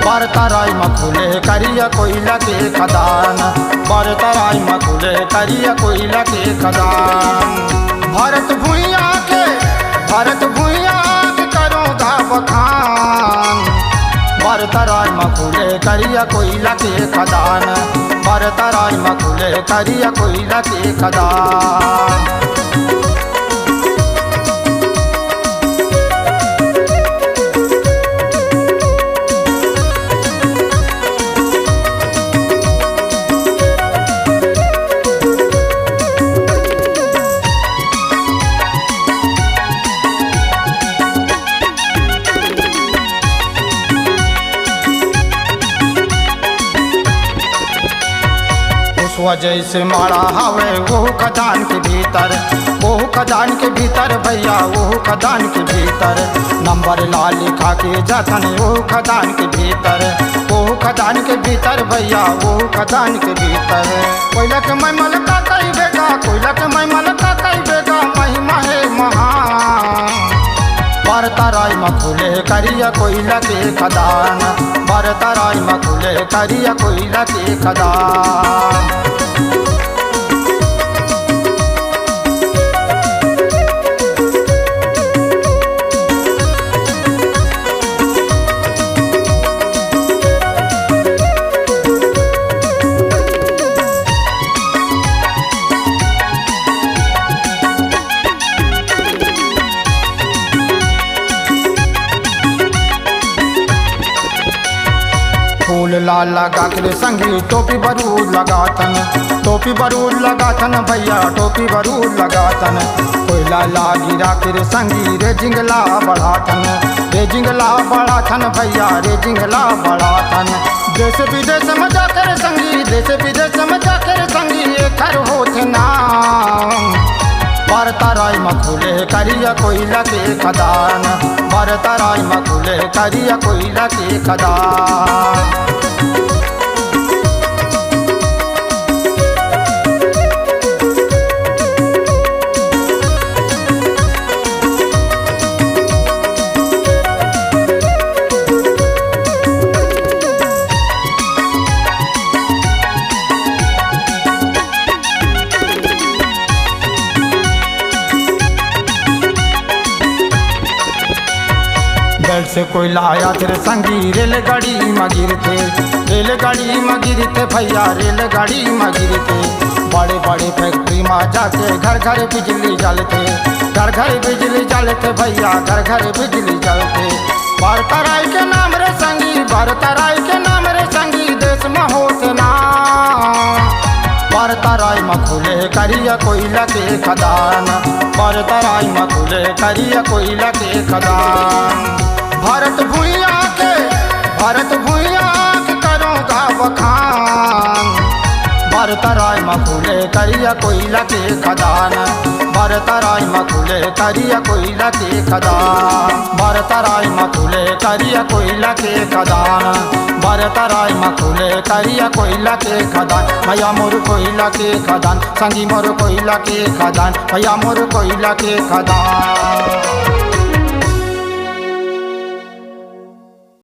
बरतराई मखुले करिया कोयला के खदान, बरतराई मखुले करिया कोयला के खदान। भरत भुइया के करो धाव खान, बरतराई मखुले करिया कोयला के खदान, बरतराई मखुले करिया कोयला के खदान। जैसे मारा हवे वो खदान के भीतर, वो खदान के भीतर भैया, वो खदान के भीतर नंबर ला लिखा के जतन, वो खदान के भीतर, वो खदान के भीतर भैया, वो खदान के भीतर। कोयला के मैं मलका कई बेगा, कोयला के मैं मलका कई बेगा, महिमा है महान। बरतराई मखुले करिया कोयला के खदान, बरतराई मखुले करिया कोयला के खदान। फूल लाल लगा के संगी टोपी बरूद लगातन, टोपी बरूद लगातन भैया, टोपी बरूद लगातन। कोयला लागी राखिर संगी रे जिंगला बढ़ातन, रे जिंगला बढ़ातन भैया, रे जिंगला बढ़ातन। देश विदेश में जाकर संगी, देश विदेश में जाकर संगी खर होत नाम। बरतराई मखुले करिया कोयला के खदान, बरतराई मखुले करिया कोयला के खदान। से कोयला आया तेरे संगी रेलगाड़ी मगिर थे, रेलगाड़ी मगिर थे भैया, रेलगाड़ी मगिर थे। बड़े बड़े फैक्ट्री में जाके घर घर बिजली जलते, घर घर बिजली जलते भैया, घर घर बिजली जलते। बरतराई के नाम रे संगी, बरतराई के नाम रे संगी देश में होते ना। बरतराई मखुले करिया कोयला के खदान, बरतराई मखुले करिया कोयला के खदान। भरत भुइया के करो गाव खान, बरतराई मखुले करिया कोयला के खदान, बरतराई मखुले करिया कोयला के खदान, बरतराई मखुले करिया कोयला के खदान, बरतराई मखुले करिया कोयला के खदान। भैया मोर कोयला के खदान, संगी मोर कोयला के खदान, भैया मोर कोयला के खदान।